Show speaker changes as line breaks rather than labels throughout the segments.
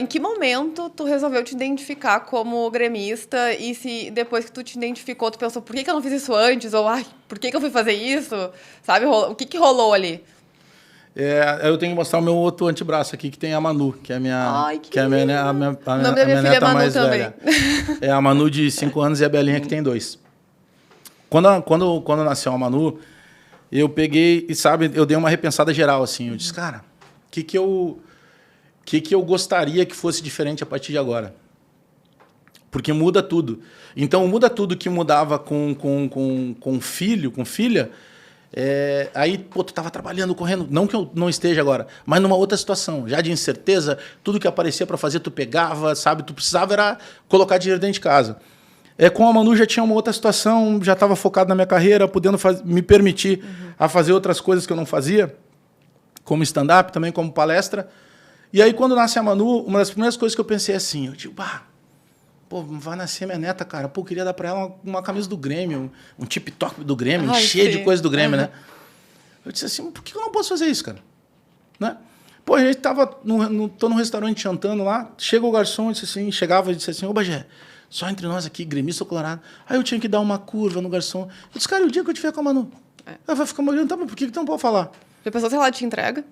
Em que momento tu resolveu te identificar como gremista e se depois que tu te identificou, tu pensou, por que eu não fiz isso antes? Ou, ai, por que eu fui fazer isso? Sabe, o que rolou ali?
Eu tenho que mostrar o meu outro antebraço aqui, que tem a Manu, que é a minha,
Ai, que
que é a minha,
lindo.
a minha, a
O
minha,
nome da
a
minha
minha
filha é
neta
Manu
mais
também.
velha. É a Manu de 5 anos e a Belinha que tem 2. Quando nasceu a Manu, eu peguei e, sabe, eu dei uma repensada geral, assim. Eu disse, cara, o que eu gostaria que fosse diferente a partir de agora? Porque muda tudo. Então, muda tudo que mudava com filho, com filha. Aí, pô, tu tava trabalhando, correndo, não que eu não esteja agora, mas numa outra situação, já de incerteza, tudo que aparecia para fazer tu pegava, sabe? Tu precisava era colocar dinheiro dentro de casa. Com a Manu já tinha uma outra situação, já estava focado na minha carreira, podendo me permitir a fazer outras coisas que eu não fazia, como stand-up, também como palestra. E aí, quando nasce a Manu, uma das primeiras coisas que eu pensei assim, eu digo, pô, vai nascer minha neta, cara. Pô, eu queria dar para ela uma camisa do Grêmio, um tip-top do Grêmio, cheio de coisa do Grêmio, né? Eu disse assim, por que eu não posso fazer isso, cara? Né? Pô, a gente tava tô num restaurante jantando lá, chega o garçom e disse assim, chegava e disse assim, ô Bagé, só entre nós aqui, gremista colorado. Aí eu tinha que dar uma curva no garçom. Eu disse, cara, e o dia que eu tiver com a Manu? Ela vai ficar me olhando, tá, mas por que tu não pode falar?
Já pensou se ela te entrega?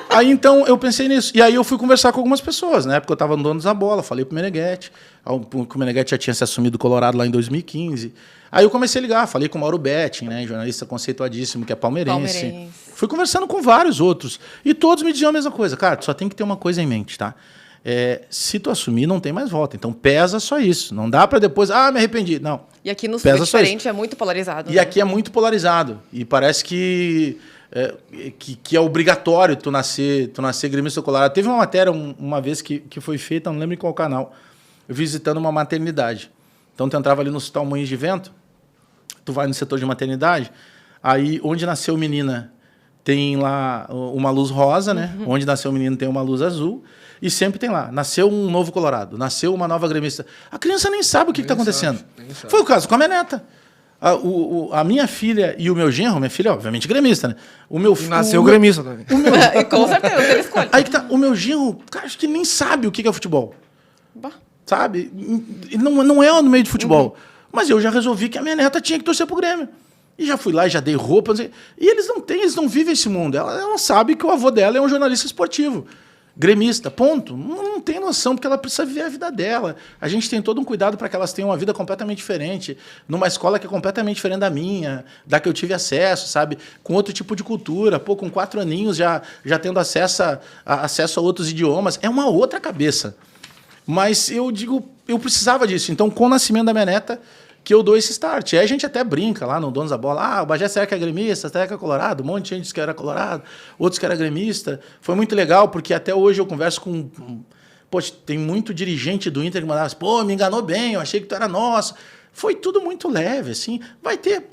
Aí então eu pensei nisso. E aí eu fui conversar com algumas pessoas, né? Porque eu estava no Donos da Bola, falei pro Meneghetti. O Meneghetti já tinha se assumido do Colorado lá em 2015. Aí eu comecei a ligar, falei com o Mauro Betting, né? Jornalista conceituadíssimo, que é palmeirense. Fui conversando com vários outros. E todos me diziam a mesma coisa. Cara, tu só tem que ter uma coisa em mente, tá? Se tu assumir, não tem mais volta. Então pesa só isso. Não dá para depois, me arrependi. Não.
E aqui no Sul é diferente, é muito polarizado.
E aqui é muito polarizado. E parece que é obrigatório tu nascer gremista colorado. Teve uma matéria uma vez que foi feita, não lembro em qual canal, visitando uma maternidade. Então tu entrava ali no Hospital Moinhos de Vento, tu vai no setor de maternidade, aí onde nasceu menina tem lá uma luz rosa, né? Onde nasceu menino tem uma luz azul, e sempre tem lá, nasceu um novo colorado, nasceu uma nova gremista. A criança nem sabe o que está acontecendo. Foi o caso com a minha neta. A minha filha e o meu genro, minha filha, obviamente, gremista, né?
Nasceu gremista também.
Com certeza, ele escolhe.
Aí que tá, o meu genro, cara, acho que nem sabe o que é futebol. Sabe? Não é no meio de futebol. Mas eu já resolvi que a minha neta tinha que torcer pro Grêmio. E já fui lá e já dei roupa. E eles não vivem esse mundo. Ela sabe que o avô dela é um jornalista esportivo. Gremista, ponto. Não tem noção, porque ela precisa viver a vida dela. A gente tem todo um cuidado para que elas tenham uma vida completamente diferente, numa escola que é completamente diferente da minha, da que eu tive acesso, sabe? Com outro tipo de cultura. Pô, com 4 aninhos já tendo acesso a outros idiomas. É uma outra cabeça. Mas eu digo, eu precisava disso. Então, com o nascimento da minha neta, que eu dou esse start. Aí a gente até brinca lá no Donos da Bola. O Bagé, será que é gremista? Será que é colorado? Um monte de gente disse que era colorado, outros que era gremista. Foi muito legal, porque até hoje eu converso com... Poxa, tem muito dirigente do Inter que mandava assim, pô, me enganou bem, eu achei que tu era nosso. Foi tudo muito leve, assim.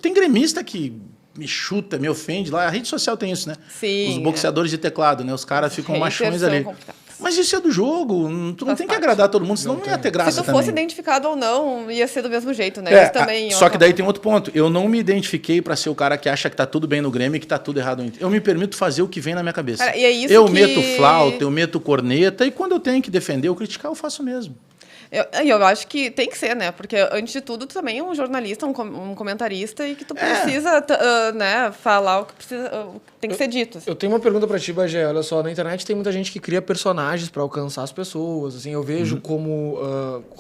Tem gremista que me chuta, me ofende. Lá a rede social tem isso, né?
Sim.
Os boxeadores de teclado, né? Os caras ficam machões ali.
Complicados.
Mas isso é do jogo, tu não tem que agradar todo mundo, senão não ia ter graça
também. Se tu
também.
fosse identificado ou não, ia ser do mesmo jeito, né? Isso também
só que daí tem outro ponto. Eu não me identifiquei para ser o cara que acha que tá tudo bem no Grêmio e que tá tudo errado no Inter. Eu me permito fazer o que vem na minha cabeça.
Cara, e é isso
eu meto flauta, eu meto corneta, e quando eu tenho que defender ou criticar, eu faço mesmo.
Eu acho que tem que ser, né? Porque, antes de tudo, tu também é um jornalista, um comentarista, e que tu precisa né, falar o que precisa, tem que ser dito. Assim.
Eu tenho uma pergunta pra ti, Bagé. Olha só, na internet tem muita gente que cria personagens pra alcançar as pessoas. Assim, eu vejo como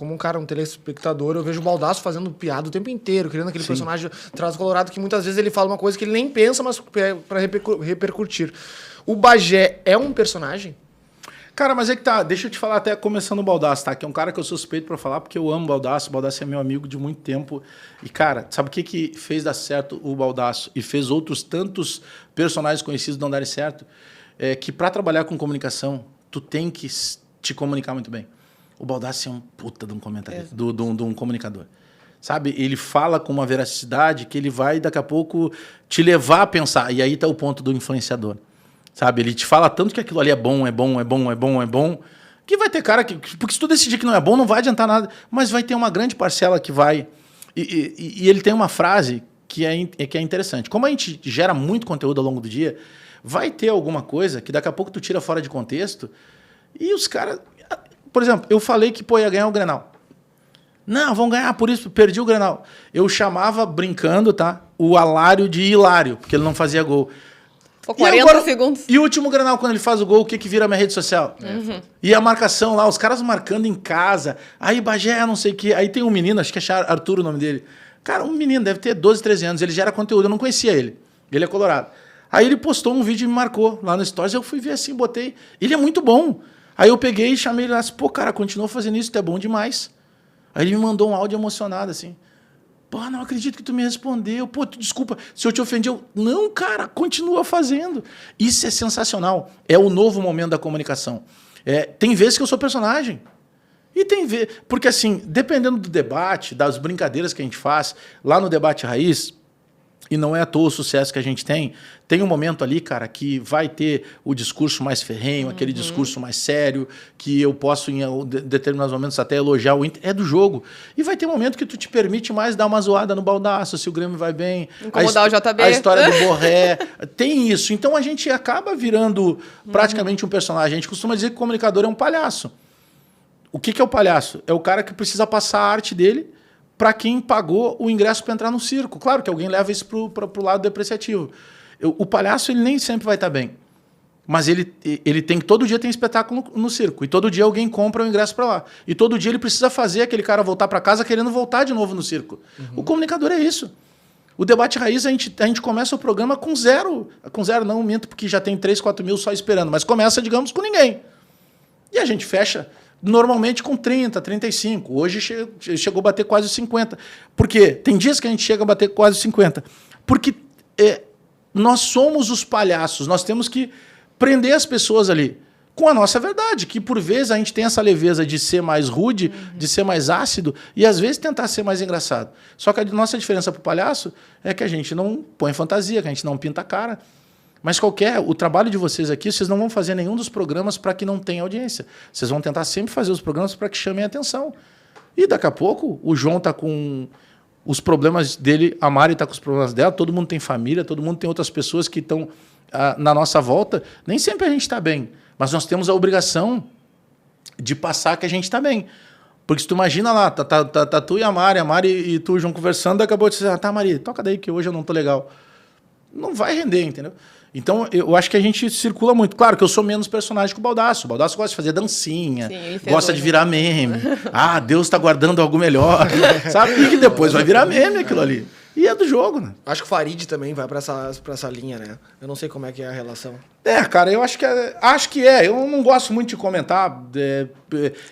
um cara, um telespectador, eu vejo o Baldasso fazendo piada o tempo inteiro, criando aquele personagem traz colorado que muitas vezes ele fala uma coisa que ele nem pensa, mas pra repercutir. O Bagé é um personagem?
Cara, mas é que tá, deixa eu te falar até começando o Baldasso, tá? Que é um cara que eu sou suspeito pra falar, porque eu amo o Baldasso é meu amigo de muito tempo. E, cara, sabe o que fez dar certo o Baldasso e fez outros tantos personagens conhecidos não darem certo? É que pra trabalhar com comunicação, tu tem que te comunicar muito bem. O Baldasso é um puta de um comentarista, de um comunicador. Sabe? Ele fala com uma veracidade que ele vai, daqui a pouco, te levar a pensar. E aí tá o ponto do influenciador. Sabe? Ele te fala tanto que aquilo ali é bom, que vai ter cara que... Porque se tu decidir que não é bom, não vai adiantar nada. Mas vai ter uma grande parcela que vai... E ele tem uma frase que é interessante. Como a gente gera muito conteúdo ao longo do dia, vai ter alguma coisa que daqui a pouco tu tira fora de contexto e os caras... Por exemplo, eu falei que ia ganhar o Grenal. Não, vão ganhar, por isso perdi o Grenal. Eu chamava, brincando, tá? O Alário de Hilário, porque ele não fazia gol.
Pô, 40 segundos.
E o último Grenal, quando ele faz o gol, o que vira a minha rede social? E a marcação lá, os caras marcando em casa. Aí Bagé, não sei o quê. Aí tem um menino, acho que é Arthur o nome dele. Cara, um menino, deve ter 12, 13 anos. Ele gera conteúdo, eu não conhecia ele. Ele é colorado. Aí ele postou um vídeo e me marcou lá no Stories. Eu fui ver assim, botei. Ele é muito bom. Aí eu peguei e chamei ele lá. Pô, cara, continua fazendo isso, tu é bom demais. Aí ele me mandou um áudio emocionado, assim. Pô, não acredito que tu me respondeu. Pô, desculpa, se eu te ofendi. Não, cara, continua fazendo. Isso é sensacional. É o novo momento da comunicação. Tem vezes que eu sou personagem. E tem vezes... Porque, assim, dependendo do debate, das brincadeiras que a gente faz, lá no Debate Raiz... E não é à toa o sucesso que a gente tem. Tem um momento ali, cara, que vai ter o discurso mais ferrenho, aquele discurso mais sério, que eu posso, em determinados momentos, até elogiar o Inter. É do jogo. E vai ter um momento que tu te permite mais dar uma zoada no baldaço, se o Grêmio vai bem.
Incomodar o JB.
A história do Borré. Tem isso. Então a gente acaba virando praticamente um personagem. A gente costuma dizer que o comunicador é um palhaço. O que é o palhaço? É o cara que precisa passar a arte dele para quem pagou o ingresso para entrar no circo. Claro que alguém leva isso para o lado depreciativo. O palhaço ele nem sempre vai estar bem. Mas ele tem que... Todo dia tem espetáculo no circo. E todo dia alguém compra o ingresso para lá. E todo dia ele precisa fazer aquele cara voltar para casa querendo voltar de novo no circo. O comunicador é isso. O Debate Raiz, a gente começa o programa com zero. Com zero não, minto, porque já tem 3, 4 mil só esperando. Mas começa, digamos, com ninguém. E a gente fecha... Normalmente com 30, 35. Hoje chegou a bater quase 50. Por quê? Tem dias que a gente chega a bater quase 50. Porque nós somos os palhaços. Nós temos que prender as pessoas ali com a nossa verdade. Que por vezes a gente tem essa leveza de ser mais rude, de ser mais ácido e às vezes tentar ser mais engraçado. Só que a nossa diferença para o palhaço é que a gente não põe fantasia, que a gente não pinta a cara. Mas o trabalho de vocês aqui, vocês não vão fazer nenhum dos programas para que não tenha audiência. Vocês vão tentar sempre fazer os programas para que chamem a atenção. E daqui a pouco o João está com os problemas dele, a Mari está com os problemas dela, todo mundo tem família, todo mundo tem outras pessoas que estão na nossa volta. Nem sempre a gente está bem, mas nós temos a obrigação de passar que a gente está bem. Porque se tu imagina lá, tá tu e a Mari e tu, João, conversando, acabou de dizer, tá, Mari, toca daí que hoje eu não tô legal. Não vai render, entendeu? Então, eu acho que a gente circula muito. Claro que eu sou menos personagem que o Baldasso. O Baldasso gosta de fazer dancinha, gosta de virar meme. Ah, Deus está guardando algo melhor. Sabe? E que depois vai virar meme aquilo ali. E é do jogo, né?
Acho que o Farid também vai pra essa linha, né? Eu não sei como é que é a relação.
Cara, eu acho que é. Eu não gosto muito de comentar.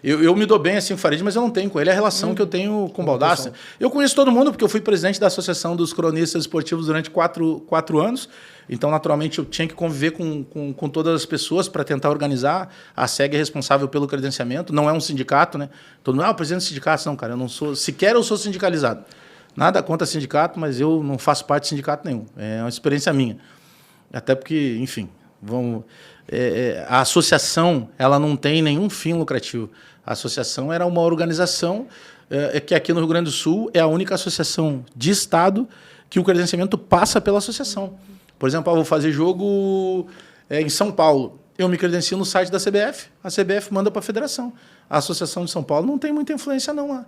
Eu me dou bem assim com o Farid, mas eu não tenho com ele a relação que eu tenho com o Baldasso. Eu conheço todo mundo, porque eu fui presidente da Associação dos Cronistas Esportivos durante 4 anos. Então, naturalmente, eu tinha que conviver com todas as pessoas para tentar organizar. A SEG é responsável pelo credenciamento. Não é um sindicato, né? Todo mundo, o presidente do sindicato. Não, cara, eu não sou... Sequer eu sou sindicalizado. Nada contra sindicato, mas eu não faço parte de sindicato nenhum. É uma experiência minha. Até porque, enfim, a associação ela não tem nenhum fim lucrativo. A associação era uma organização que aqui no Rio Grande do Sul é a única associação de Estado que o credenciamento passa pela associação. Por exemplo, eu vou fazer jogo em São Paulo. Eu me credencio no site da CBF. A CBF manda para a federação. A Associação de São Paulo não tem muita influência não lá.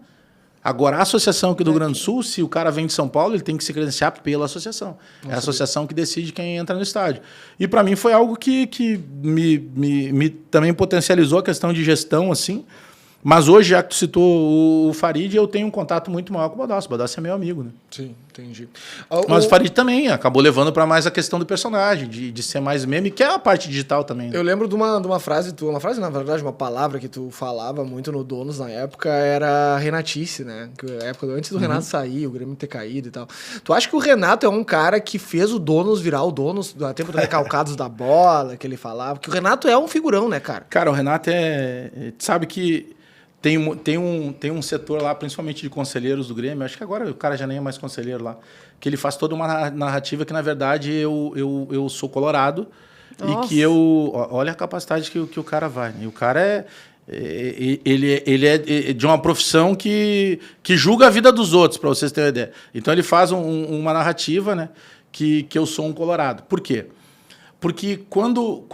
Agora, a associação aqui do Rio Grande do Sul, se o cara vem de São Paulo, ele tem que se credenciar pela associação. É a associação que decide quem entra no estádio. E, para mim, foi algo que me também potencializou a questão de gestão, assim. Mas hoje, já que tu citou o Farid, eu tenho um contato muito maior com o Baldasso. O Baldasso é meu amigo, né?
Sim, entendi.
Mas o Farid também acabou levando para mais a questão do personagem, de ser mais meme, que é a parte digital também. Né?
Eu lembro de uma frase tua, na verdade, uma palavra que tu falava muito no Donos na época, era Renatice, né? Que a época antes do Renato sair, o Grêmio ter caído e tal. Tu acha que o Renato é um cara que fez o Donos virar o Donos do tempo dos recalcados da bola, que ele falava? Porque o Renato é um figurão, né, cara?
Cara, o Renato sabe que tem um setor lá, principalmente de conselheiros do Grêmio, acho que agora o cara já nem é mais conselheiro lá, que ele faz toda uma narrativa que, na verdade, eu sou colorado. Nossa. E que olha a capacidade que o cara vai. E o cara ele é de uma profissão que julga a vida dos outros, para vocês terem uma ideia. Então ele faz uma narrativa, né, que eu sou um colorado. Por quê? Porque quando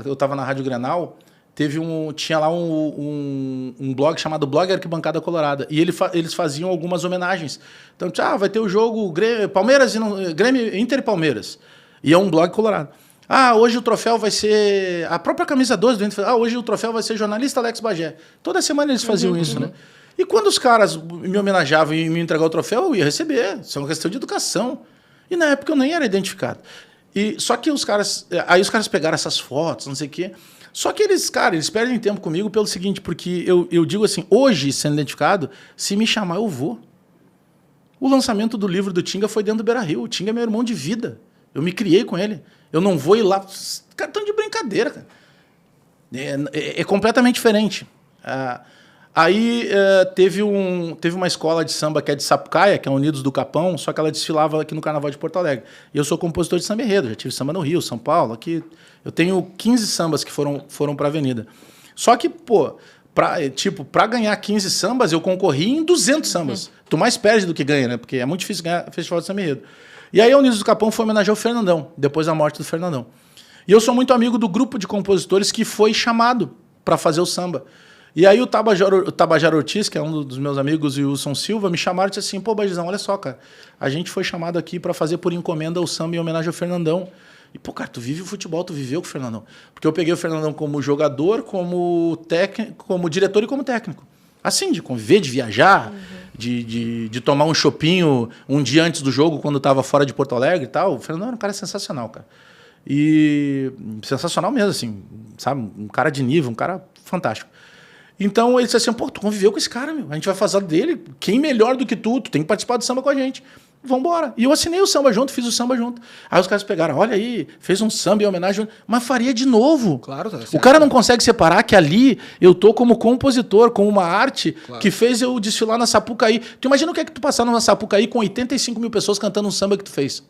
eu estava na Rádio Grenal, tinha lá um blog chamado Blog Arquibancada Colorada. E eles faziam algumas homenagens. Então, vai ter o jogo Grêmio, Inter e Palmeiras. E é um blog colorado. Hoje o troféu vai ser... A própria camisa 12 do Inter. Hoje o troféu vai ser jornalista Alex Bagé. Toda semana eles faziam isso, né? E quando os caras me homenageavam e me entregavam o troféu, eu ia receber. Isso é uma questão de educação. E na época eu nem era identificado. Só que os caras pegaram essas fotos, não sei o quê. Só que eles perdem tempo comigo pelo seguinte, porque eu digo assim, hoje, sendo identificado, se me chamar, eu vou. O lançamento do livro do Tinga foi dentro do Beira-Rio. O Tinga é meu irmão de vida. Eu me criei com ele. Eu não vou ir lá... Cara, tão de brincadeira, cara. É completamente diferente. Aí teve uma escola de samba que é de Sapucaia, que é Unidos do Capão, só que ela desfilava aqui no Carnaval de Porto Alegre. E eu sou compositor de samba enredo, já tive samba no Rio, São Paulo, aqui. Eu tenho 15 sambas que foram para a Avenida. Só que, para ganhar 15 sambas, eu concorri em 200 sambas. Tu mais perde do que ganha, né? Porque é muito difícil ganhar festival de samba enredo. E aí a Unidos do Capão foi homenagear o Fernandão, depois da morte do Fernandão. E eu sou muito amigo do grupo de compositores que foi chamado para fazer o samba. E aí o Tabajara Ortiz, que é um dos meus amigos, e o Wilson Silva, me chamaram e disseram assim, Bagizão, olha só, cara, a gente foi chamado aqui para fazer por encomenda o samba em homenagem ao Fernandão. E, cara, tu vive o futebol, tu viveu com o Fernandão. Porque eu peguei o Fernandão como jogador, como técnico, como diretor e como técnico. Assim, de conviver, de viajar, de tomar um chopinho um dia antes do jogo, quando estava fora de Porto Alegre e tal. O Fernandão era um cara sensacional, cara. E sensacional mesmo, assim, sabe? Um cara de nível, um cara fantástico. Então ele disse assim, tu conviveu com esse cara, meu. A gente vai fazer dele. Quem melhor do que tu? Tu tem que participar do samba com a gente. Vambora. E eu assinei o samba junto, fiz o samba junto. Aí os caras pegaram, olha aí, fez um samba em homenagem, mas faria de novo.
Claro, tá certo.
O cara não consegue separar que ali eu tô como compositor, com uma arte que fez eu desfilar na Sapucaí. Tu imagina o que é que tu passar numa Sapucaí com 85 mil pessoas cantando um samba que tu fez.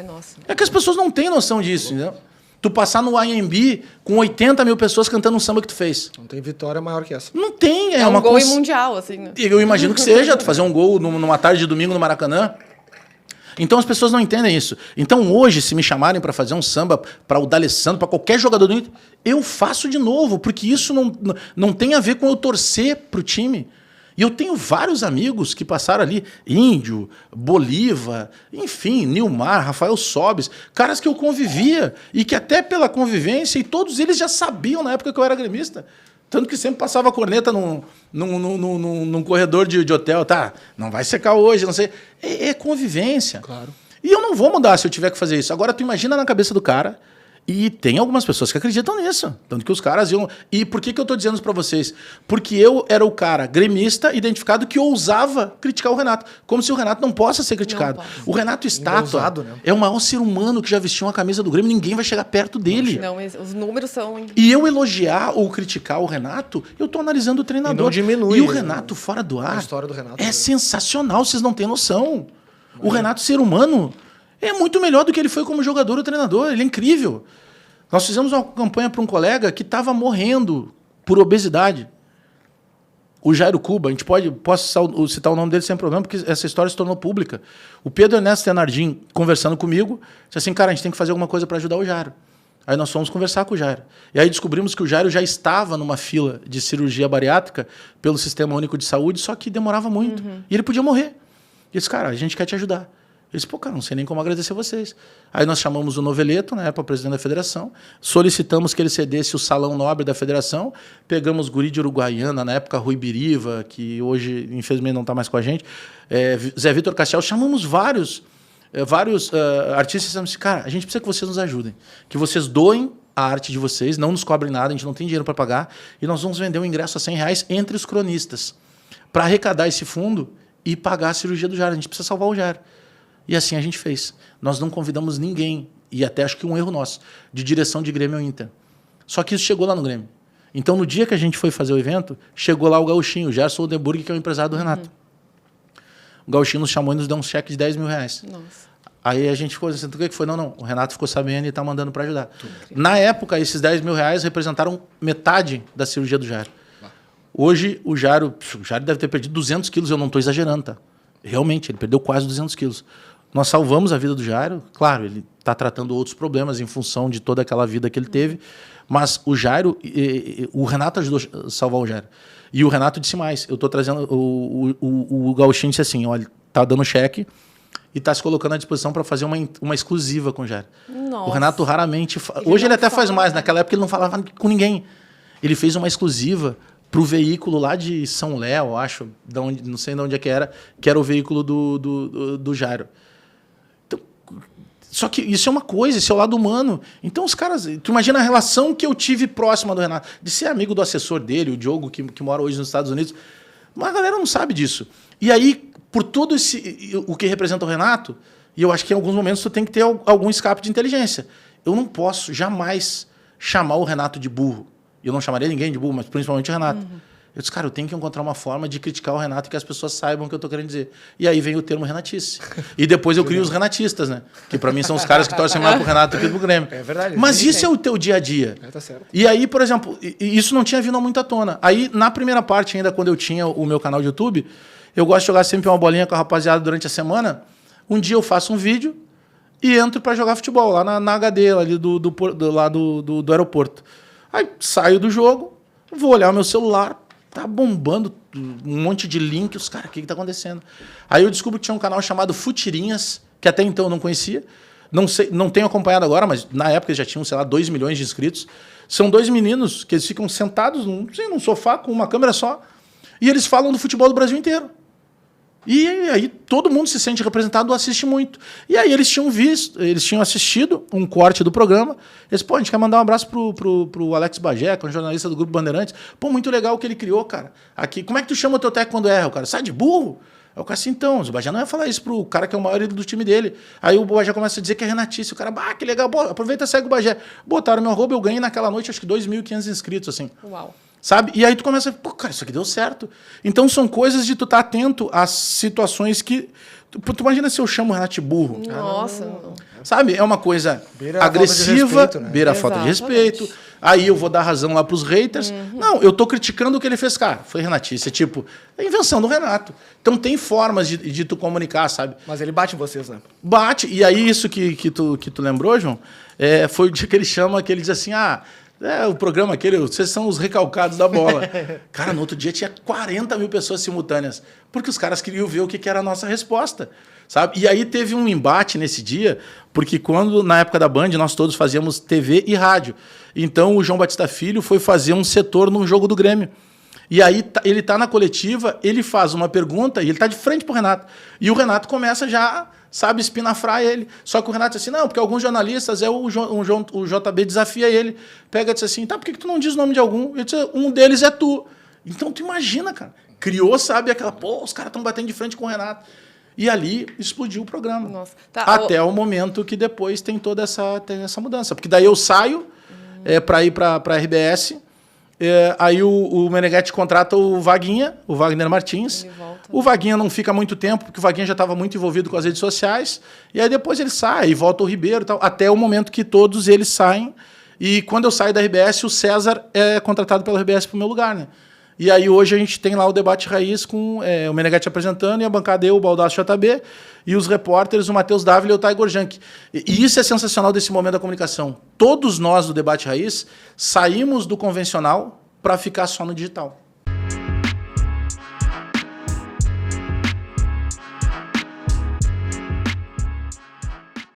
Nossa.
É que as pessoas não têm noção disso, entendeu? Tu passar no IMB com 80 mil pessoas cantando um samba que tu fez.
Não tem vitória maior que essa.
Não tem.
É uma gol mundial, assim. Né?
Eu imagino que seja, tu fazer um gol numa tarde de domingo no Maracanã. Então as pessoas não entendem isso. Então hoje, se me chamarem para fazer um samba para o D'Alessandro, para qualquer jogador do Inter, eu faço de novo, porque isso não tem a ver com eu torcer pro time. E eu tenho vários amigos que passaram ali, Índio, Bolívar, enfim, Nilmar, Rafael Sobes, caras que eu convivia e que até pela convivência, e todos eles já sabiam na época que eu era gremista. Tanto que sempre passava a corneta num corredor de hotel, não vai secar hoje, não sei. É convivência.
Claro.
E eu não vou mudar se eu tiver que fazer isso. Agora, tu imagina na cabeça do cara. E tem algumas pessoas que acreditam nisso. Tanto que os caras iam... E por que eu tô dizendo isso pra vocês? Porque eu era o cara gremista identificado que ousava criticar o Renato. Como se o Renato não possa ser criticado. O Renato Estátua é o maior ser humano que já vestiu uma camisa do Grêmio. Ninguém vai chegar perto dele.
Não, os números são...
E eu elogiar ou criticar o Renato, eu tô analisando o treinador.
E não diminui.
E o Renato fora do ar
a história do Renato
é sensacional. Vocês não têm noção. O Renato, ser humano... é muito melhor do que ele foi como jogador ou treinador. Ele é incrível. Nós fizemos uma campanha para um colega que estava morrendo por obesidade. O Jairo Cuba. Posso citar o nome dele sem problema, porque essa história se tornou pública. O Pedro Ernesto Tenardim, conversando comigo, disse assim, cara, a gente tem que fazer alguma coisa para ajudar o Jairo. Aí nós fomos conversar com o Jairo. E aí descobrimos que o Jairo já estava numa fila de cirurgia bariátrica pelo Sistema Único de Saúde, só que demorava muito. E ele podia morrer. E disse, cara, a gente quer te ajudar. Eu disse, cara, não sei nem como agradecer vocês. Aí nós chamamos o Noveleto, na época, presidente da federação, solicitamos que ele cedesse o salão nobre da federação, pegamos guri de Uruguaiana, na época Rui Biriva, que hoje, infelizmente, não está mais com a gente, Zé Vitor Castiel, chamamos vários artistas e dissemos assim, cara, a gente precisa que vocês nos ajudem, que vocês doem a arte de vocês, não nos cobrem nada, a gente não tem dinheiro para pagar, e nós vamos vender um ingresso a R$100 entre os cronistas, para arrecadar esse fundo e pagar a cirurgia do Jairo. A gente precisa salvar o Jairo. E assim a gente fez. Nós não convidamos ninguém, e até acho que um erro nosso, de direção de Grêmio ou Inter. Só que isso chegou lá no Grêmio. Então, no dia que a gente foi fazer o evento, chegou lá o Gauchinho, o Gerson Oldenburg, que é o empresário do Renato. O Gauchinho nos chamou e nos deu um cheque de R$10 mil. Nossa. Aí a gente ficou assim, o que foi? Não. O Renato ficou sabendo e está mandando para ajudar. Na época, esses R$10 mil representaram metade da cirurgia do Jairo. Hoje, o Jairo deve ter perdido 200 quilos, eu não estou exagerando, tá? Realmente, ele perdeu quase 200 quilos. Nós salvamos a vida do Jairo. Claro, ele está tratando outros problemas em função de toda aquela vida que ele teve. Mas o Jairo, o Renato ajudou a salvar o Jairo. E o Renato disse mais. Eu estou trazendo... O Gauchinho disse assim, olha, tá dando cheque e está se colocando à disposição para fazer uma exclusiva com o Jairo.
Nossa.
O Renato raramente... Hoje ele até faz mais. Naquela época ele não falava com ninguém. Ele fez uma exclusiva para o veículo lá de São Léo, acho, não sei de onde é que era o veículo do Jairo. Então, só que isso é uma coisa, esse é o lado humano. Então os caras... Tu imagina a relação que eu tive próxima do Renato, de ser amigo do assessor dele, o Diogo, que mora hoje nos Estados Unidos. Mas a galera não sabe disso. E aí, por tudo o que representa o Renato, e eu acho que em alguns momentos tu tem que ter algum escape de inteligência. Eu não posso jamais chamar o Renato de burro. Eu não chamaria ninguém de burro, mas principalmente o Renato. Eu disse, cara, eu tenho que encontrar uma forma de criticar o Renato e que as pessoas saibam o que eu estou querendo dizer. E aí vem o termo renatice. E depois eu crio os renatistas, né? Que para mim são os caras que torcem mais pro Renato do que pro Grêmio.
É verdade.
Mas isso é o teu dia a dia.
Tá certo.
E aí, por exemplo, isso não tinha vindo muito à tona. Aí, na primeira parte ainda, quando eu tinha o meu canal de YouTube, eu gosto de jogar sempre uma bolinha com a rapaziada durante a semana. Um dia eu faço um vídeo e entro para jogar futebol lá na HD, ali do aeroporto. Aí saio do jogo, vou olhar o meu celular, tá bombando um monte de link, os caras, o que tá acontecendo? Aí eu descubro que tinha um canal chamado Futirinhas, que até então eu não conhecia, não tenho acompanhado agora, mas na época eles já tinham, sei lá, 2 milhões de inscritos. São 2 meninos que eles ficam sentados num sofá com uma câmera só, e eles falam do futebol do Brasil inteiro. E aí todo mundo se sente representado, assiste muito. E aí eles tinham assistido um corte do programa. Eles, pô, a gente quer mandar um abraço pro Alex Bagé, que é um jornalista do Grupo Bandeirantes. Pô, muito legal o que ele criou, cara. Aqui, como é que tu chama o teu técnico quando erra? O cara, sai de burro? Aí o cara assim, então, o Bagé não ia falar isso pro cara que é o maior ídolo do time dele. Aí o Bagé começa a dizer que é renatice. O cara, que legal, pô, aproveita e segue o Bagé. Botaram meu arroba, eu ganhei naquela noite acho que 2.500 inscritos, assim.
Uau.
Sabe? E aí tu começa, pô, cara, isso aqui deu certo. Então são coisas de tu estar atento às situações que... Tu imagina se eu chamo o Renato de burro.
Nossa.
Sabe? É uma coisa
Beira
agressiva,
a falta de respeito, né?
beira a falta de respeito. Aí eu vou dar razão lá pros haters. Não, eu tô criticando o que ele fez, cara. Foi renatice. É tipo, é invenção do Renato. Então tem formas de tu comunicar, sabe?
Mas ele bate em vocês, né?
Bate. E aí isso que tu lembrou, João, foi o dia que ele chama, que ele diz assim, o programa aquele, vocês são os recalcados da bola. Cara, no outro dia tinha 40 mil pessoas simultâneas, porque os caras queriam ver o que era a nossa resposta, sabe? E aí teve um embate nesse dia, porque quando, na época da Band, nós todos fazíamos TV e rádio. Então o João Batista Filho foi fazer um setor num jogo do Grêmio. E aí ele tá na coletiva, ele faz uma pergunta e ele tá de frente pro Renato. E o Renato começa já, sabe, espinafrar ele. Só que o Renato diz assim, não, porque alguns jornalistas, o JB desafia ele. Pega e diz assim, tá, por que tu não diz o nome de algum? Ele diz, um deles é tu. Então tu imagina, cara. Criou, sabe, aquela, pô, os caras estão batendo de frente com o Renato. E ali explodiu o programa.
Nossa. Tá,
até o momento que depois tem toda essa mudança. Porque daí eu saio para ir para a RBS. Aí o Meneghetti contrata o Wagner Martins. O Vaguinha não fica muito tempo, porque o Vaguinha já estava muito envolvido com as redes sociais. E aí depois ele sai e volta o Ribeiro e tal, até o momento que todos eles saem. E quando eu saio da RBS, o César é contratado pela RBS para o meu lugar, né? E aí hoje a gente tem lá o Debate Raiz com o Meneghetti apresentando e a bancada eu, o Baldasso JB, e os repórteres, o Matheus Dávila e o Taigor Jank. E isso é sensacional desse momento da comunicação. Todos nós do Debate Raiz saímos do convencional para ficar só no digital.